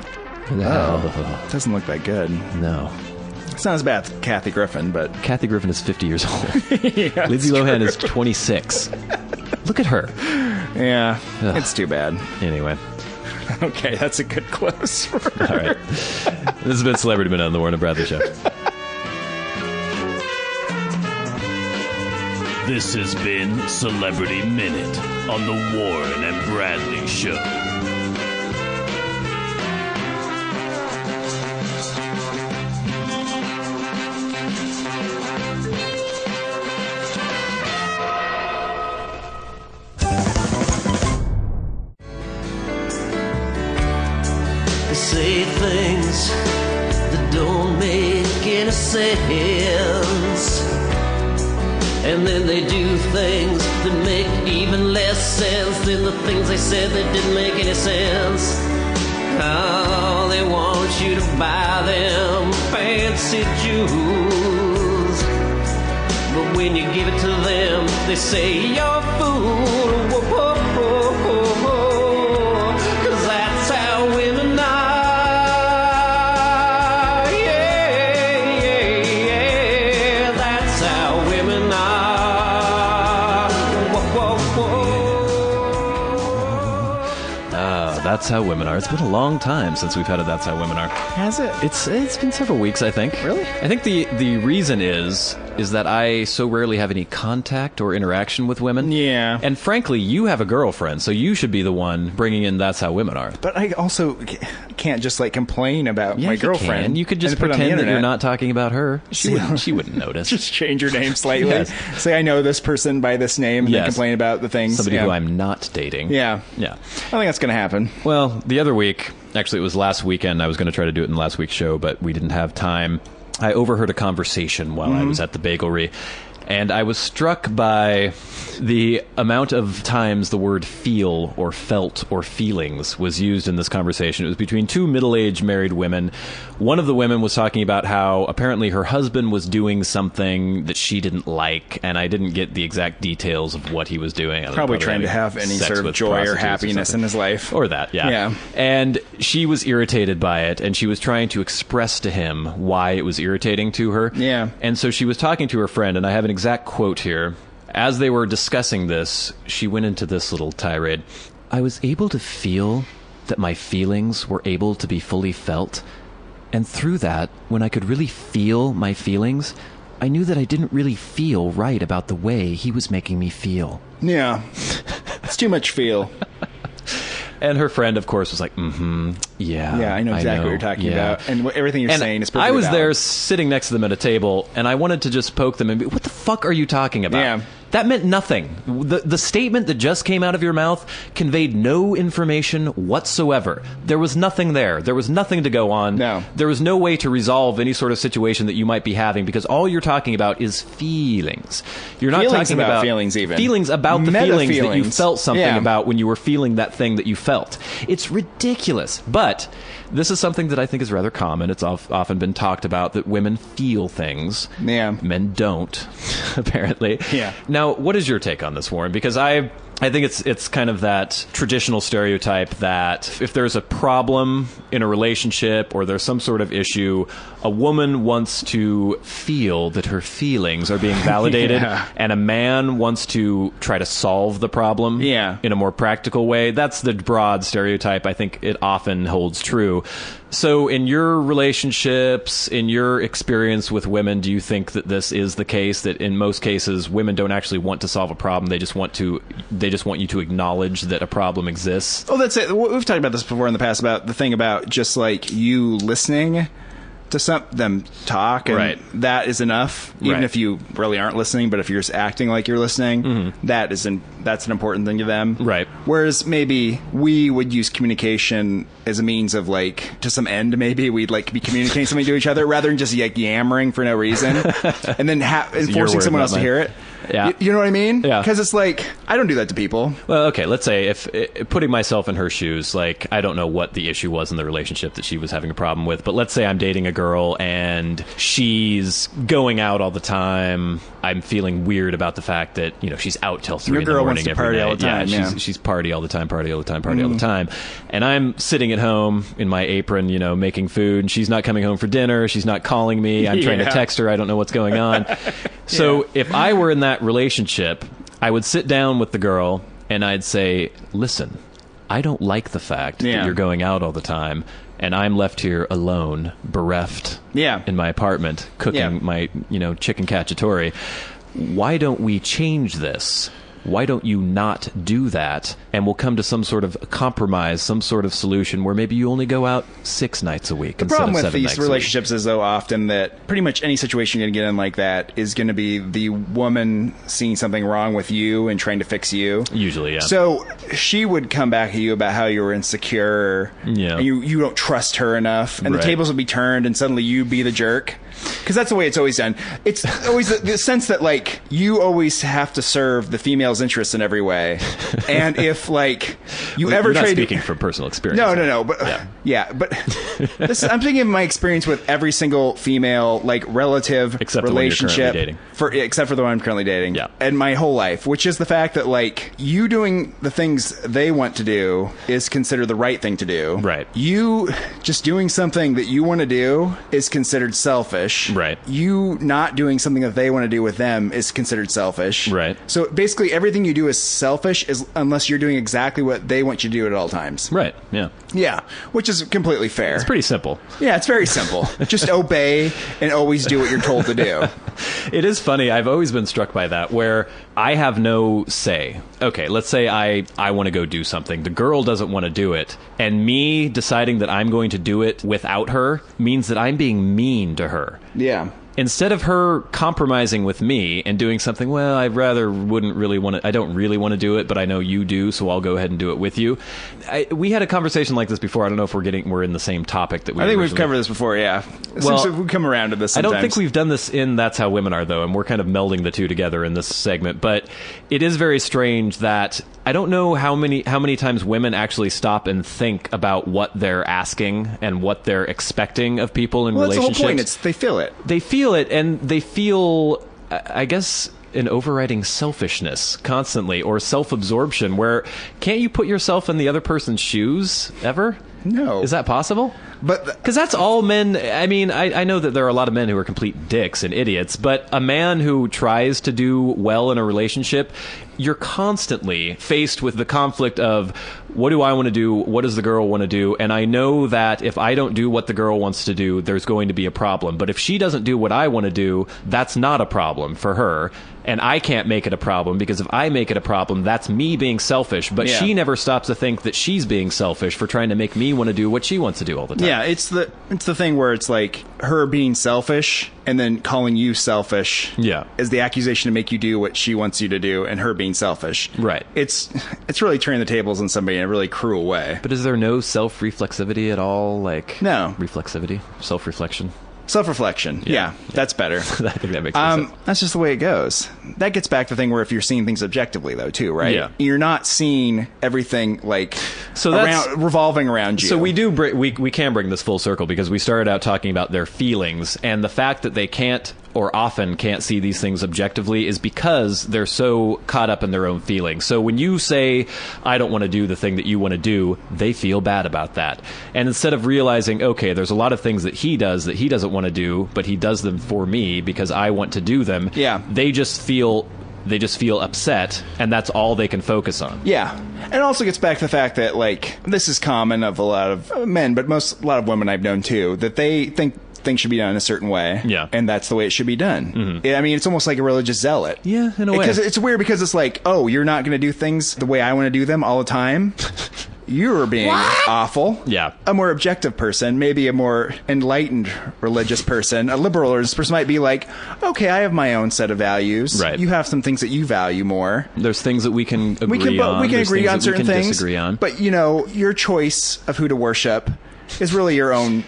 Oh, doesn't look that good. No. It's not as bad as Kathy Griffin, but... Kathy Griffin is 50 years old. Yeah, Lindsay Lohan is 26. Look at her. Yeah, it's too bad. Anyway. Okay, that's a good close. All right. This has been Celebrity Minute on The Warren and Bradley Show. This has been Celebrity Minute on The Warren and Bradley Show. Say things that don't make any sense, and then they do things that make even less sense than the things they said that didn't make any sense. Oh, they want you to buy them fancy jewels, but when you give it to them, they say you're a fool. Whoa, whoa, whoa, whoa, whoa. 'Cause that's how women are. That's How Women Are. It's been a long time since we've had a That's How Women Are. Has it? It's been several weeks, I think. Really? I think the reason is that I so rarely have any contact or interaction with women. Yeah. And frankly, you have a girlfriend, so you should be the one bringing in That's How Women Are. But I also can't just like complain about my girlfriend. You could just pretend that you're not talking about her. She wouldn't notice. Just change your name slightly. Yes. Say I know this person by this name and then complain about the things. Somebody who I'm not dating. Yeah. Yeah. I think that's going to happen. Well, the other week, actually it was last weekend, I was going to try to do it in last week's show, but we didn't have time. I overheard a conversation while I was at the bagelry. And I was struck by the amount of times the word feel or felt or feelings was used in this conversation. It was between two middle-aged married women. One of the women was talking about how apparently her husband was doing something that she didn't like, and I didn't get the exact details of what he was doing. Probably trying to have any sort of joy or happiness in his life. Or that, yeah. And she was irritated by it, and she was trying to express to him why it was irritating to her. Yeah. And so she was talking to her friend, and I have an exact quote here. As they were discussing this, she went into this little tirade. I was able to feel that my feelings were able to be fully felt. And through that, when I could really feel my feelings, I knew that I didn't really feel right about the way he was making me feel. Yeah. It's too much feel. And her friend, of course, was like, yeah. Yeah, I know exactly what you're talking about. And everything you're saying is perfectly I was valid. there sitting next to them at a table, and I wanted to just poke them and be, what the fuck are you talking about? Yeah. That meant nothing. The statement that just came out of your mouth conveyed no information whatsoever. There was nothing there. There was nothing to go on. No. There was no way to resolve any sort of situation that you might be having, because all you're talking about is feelings. You're not talking about feelings even. Feelings about the feelings that you felt something Yeah. about when you were feeling that thing that you felt. It's ridiculous. But this is something that I think is rather common. It's often been talked about that women feel things. Yeah. Men don't, apparently. Yeah. Now, what is your take on this, Warren? Because I think it's kind of that traditional stereotype that if there's a problem in a relationship or there's some sort of issue, a woman wants to feel that her feelings are being validated, and a man wants to try to solve the problem in a more practical way. That's the broad stereotype. I think it often holds true. So in your relationships, in your experience with women, do you think that this is the case, that in most cases women don't actually want to solve a problem, they just want you to acknowledge that a problem exists? Oh, that's it. We've talked about this before in the past, about the thing about just like you listening to them talk, and that is enough, even if you really aren't listening. But if you're just acting like you're listening, that's an important thing to them. Right. Whereas maybe we would use communication as a means of, like, to some end. Maybe we'd like be communicating something to each other rather than just like yammering for no reason, and then forcing someone else to hear it. Yeah. You know what I mean? Yeah. Because it's like, I don't do that to people. Well, okay, let's say if putting myself in her shoes, like, I don't know what the issue was in the relationship that she was having a problem with, but let's say I'm dating a girl and she's going out all the time. I'm feeling weird about the fact that, she's out till 3 in the morning. Your girl wants to party all the time. Yeah, she's party all the time, party all the time, party all the time. And I'm sitting at home in my apron, making food, and she's not coming home for dinner. She's not calling me. I'm trying to text her. I don't know what's going on. So if I were in that relationship, I would sit down with the girl and I'd say, listen, I don't like the fact that you're going out all the time, and I'm left here alone, bereft in my apartment, cooking my, chicken cacciatore. Why don't we change this? Why don't you not do that? And we'll come to some sort of compromise, some sort of solution where maybe you only go out 6 nights a week. The problem with these relationships is, though, often that pretty much any situation you're going to get in like that is going to be the woman seeing something wrong with you and trying to fix you. Usually, yeah. So she would come back at you about how you were insecure. Yeah. And you don't trust her enough. And the tables would be turned and suddenly you'd be the jerk. Because that's the way it's always done. It's always the sense that, like, you always have to serve the female's interests in every way. And if, like, you're not speaking from personal experience. No. But but I'm thinking of my experience with every single female, like, relative relationship, except for the one I'm currently dating, and my whole life, which is the fact that, like, you doing the things they want to do is considered the right thing to do. Right. You just doing something that you want to do is considered selfish. Right. You not doing something that they want to do with them is considered selfish. Right. So basically everything you do is selfish unless you're doing exactly what they want you to do at all times. Right. Yeah. Yeah. Which is completely fair. It's pretty simple. Yeah, it's very simple. Just obey and always do what you're told to do. It is funny. I've always been struck by that, where I have no say. Okay, let's say I want to go do something. The girl doesn't want to do it. And me deciding that I'm going to do it without her means that I'm being mean to her. Yeah. instead of her compromising with me and doing something, well, I don't really want to do it, but I know you do, so I'll go ahead and do it with you. We had a conversation like this before. I don't know if we're in the same topic that we. I think we've covered this before. Yeah. Well, we come around to this sometimes. I don't think we've done this in That's How Women Are, though, and we're kind of melding the two together in this segment. But it is very strange that I don't know how many times women actually stop and think about what they're asking and what they're expecting of people in relationships. That's the whole point. They feel it. They feel it, and they feel, I guess, an overriding selfishness constantly, or self-absorption, where can't you put yourself in the other person's shoes ever? No. Is that possible? Because that's all men. I mean, I know that there are a lot of men who are complete dicks and idiots, but a man who tries to do well in a relationship, you're constantly faced with the conflict of, what do I want to do? What does the girl want to do? And I know that if I don't do what the girl wants to do, there's going to be a problem. But if she doesn't do what I want to do, that's not a problem for her. And I can't make it a problem, because if I make it a problem, that's me being selfish. But she never stops to think that she's being selfish for trying to make me want to do what she wants to do all the time. Yeah, it's the thing where it's like her being selfish and then calling you selfish. Yeah, is the accusation to make you do what she wants you to do, and her being selfish. Right. It's really turning the tables on somebody in a really cruel way. But is there no self-reflexivity at all? Like, no reflexivity, self-reflection. Self-reflection. Yeah, that's better. I think that makes sense. That's just the way it goes. That gets back to the thing where if you're seeing things objectively, though, too, right? Yeah. You're not seeing everything revolving around you. So we can bring this full circle, because we started out talking about their feelings, and the fact that they can't, or often can't, see these things objectively is because they're so caught up in their own feelings. So when you say, I don't want to do the thing that you want to do, they feel bad about that. And instead of realizing, okay, there's a lot of things that he does that he doesn't want to do, but he does them for me because I want to do them. Yeah. They just feel upset, and that's all they can focus on. Yeah. And it also gets back to the fact that, like, this is common of a lot of men, but a lot of women I've known too, that they think things should be done a certain way. Yeah. And that's the way it should be done. Mm-hmm. I mean, it's almost like a religious zealot. Yeah, in a way. Because it's weird, because it's like, oh, you're not going to do things the way I want to do them all the time? You're being awful. Yeah. A more objective person, maybe a more enlightened religious person, a liberal religious person might be like, okay, I have my own set of values. Right. You have some things that you value more. There's things that we can agree on. We can agree on certain things. Disagree on. But, your choice of who to worship is really your own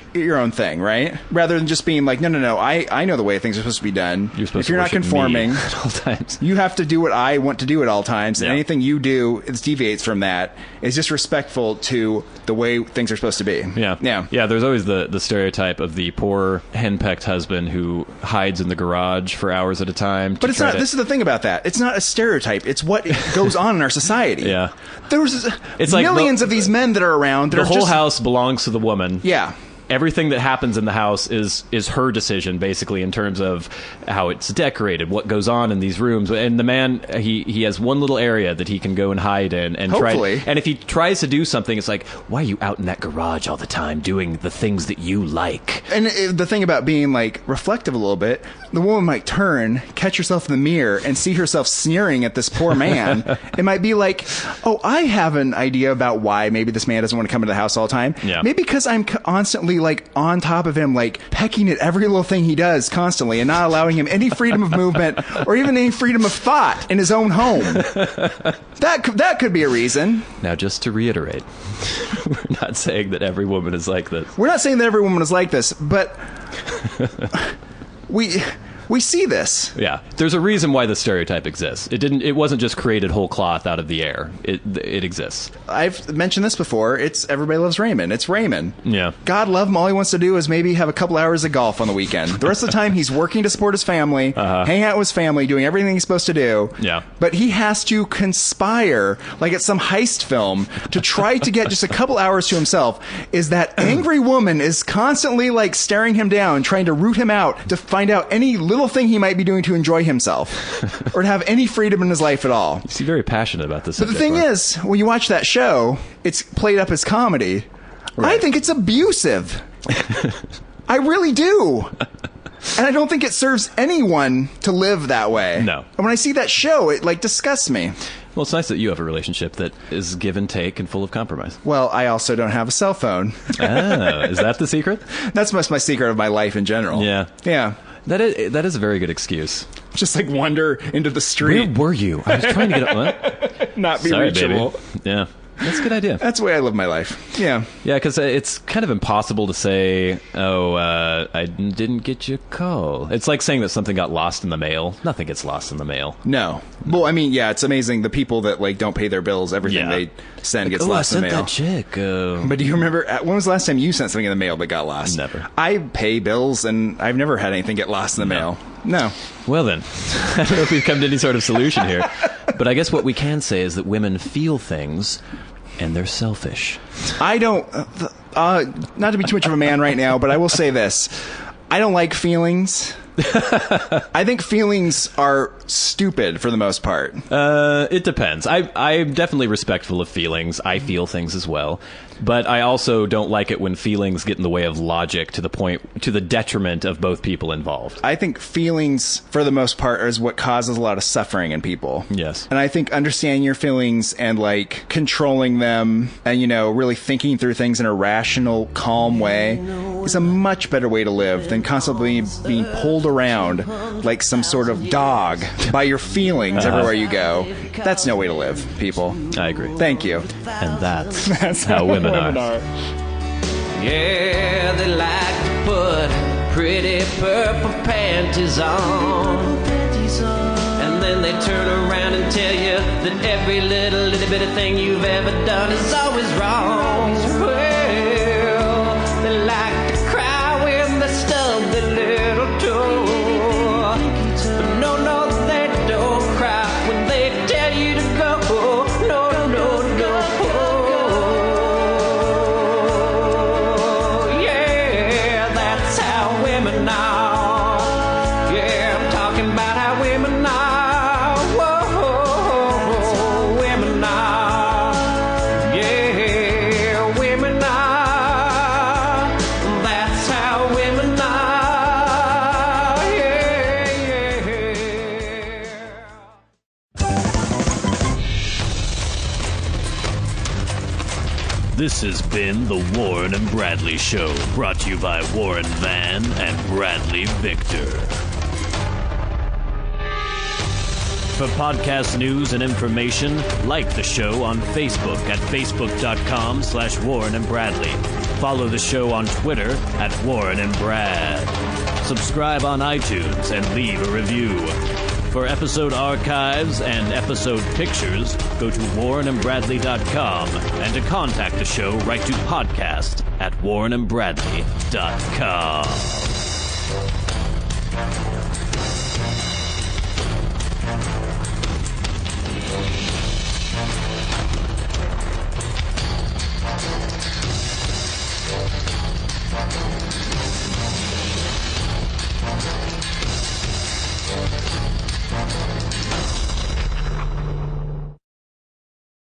thing, right? Rather than just being like, no, I know the way things are supposed to be done. If you're not conforming at all times, you have to do what I want to do at all times. And anything you do that deviates from that is disrespectful to the way things are supposed to be. Yeah. There's always the stereotype of the poor henpecked husband who hides in the garage for hours at a time. But it's not. This is the thing about that. It's not a stereotype. It's what goes on in our society. Yeah. There's millions of these men that are around. The whole house belongs to the woman. Yeah. Everything that happens in the house is her decision, basically, in terms of how it's decorated, what goes on in these rooms. And the man, he has one little area that he can go and hide in, and hopefully. And if he tries to do something, it's like, why are you out in that garage all the time doing the things that you like? And the thing about being like reflective a little bit, the woman might turn, catch herself in the mirror, and see herself sneering at this poor man. It might be like, oh, I have an idea about why maybe this man doesn't want to come into the house all the time. Yeah. Maybe because I'm constantly like on top of him, like pecking at every little thing he does constantly, and not allowing him any freedom of movement or even any freedom of thought in his own home. That could be a reason. Now, just to reiterate, we're not saying that every woman is like this. We're not saying that every woman is like this, but we see this. Yeah, there's a reason why the stereotype exists. It wasn't just created whole cloth out of the air. It exists. I've mentioned this before. It's Everybody Loves Raymond. It's Raymond. Yeah. God love him. All he wants to do is maybe have a couple hours of golf on the weekend. The rest of the time, he's working to support his family, hanging out with his family, doing everything he's supposed to do. Yeah. But he has to conspire, like it's some heist film, to try to get just a couple hours to himself. Is that angry woman is constantly like staring him down, trying to root him out to find out any little thing he might be doing to enjoy himself or to have any freedom in his life at all. You seem very passionate about this. But the thing is, when you watch that show, it's played up as comedy. Right. I think it's abusive. I really do. And I don't think it serves anyone to live that way. No. And when I see that show, it like disgusts me. Well, it's nice that you have a relationship that is give and take and full of compromise. Well, I also don't have a cell phone. Is that the secret? That's my secret of my life in general. Yeah. Yeah. That is a very good excuse. Just like wander into the street. Where were you? I was trying to get up. What? Not be reachable. Baby. Yeah. That's a good idea. That's the way I live my life. Yeah. Yeah, because it's kind of impossible to say, I didn't get your call. It's like saying that something got lost in the mail. Nothing gets lost in the mail. No. Well, I mean, yeah, it's amazing. The people that like don't pay their bills, everything they send gets lost in the mail. I sent that check. But do you remember, when was the last time you sent something in the mail that got lost? Never. I pay bills, and I've never had anything get lost in the mail. No. Well then, I don't know if we've come to any sort of solution here. But I guess what we can say is that women feel things, and they're selfish. I don't, not to be too much of a man right now, but I will say this. I don't like feelings. I think feelings are stupid for the most part. It depends. I'm definitely respectful of feelings. I feel things as well. But I also don't like it when feelings get in the way of logic to the detriment of both people involved. I think feelings, for the most part, is what causes a lot of suffering in people. Yes. And I think understanding your feelings and, like, controlling them and, you know, really thinking through things in a rational, calm way is a much better way to live than constantly being pulled around like some sort of dog by your feelings everywhere you go. That's no way to live, people. I agree. Thank you. And that's how women are. Yeah, they like to put pretty purple panties on. And then they turn around and tell you that every little bit of thing you've ever done is always wrong. Well, they like to cry when they stub their little toe. But no, they don't cry when they tell you to go. No. Yeah, that's how women are. Yeah, I'm talking about how women are. Whoa, women are. Yeah, women are. That's how women are. Yeah. This has been the Warren and Bradley Show, brought to you by Warren Van and Bradley Victor. For podcast news and information, like the show on Facebook at facebook.com/Warren and Bradley. Follow the show on Twitter at Warren and Brad. Subscribe on iTunes and leave a review. For episode archives and episode pictures, go to warrenandbradley.com, and to contact the show, write to podcast@warrenandbradley.com.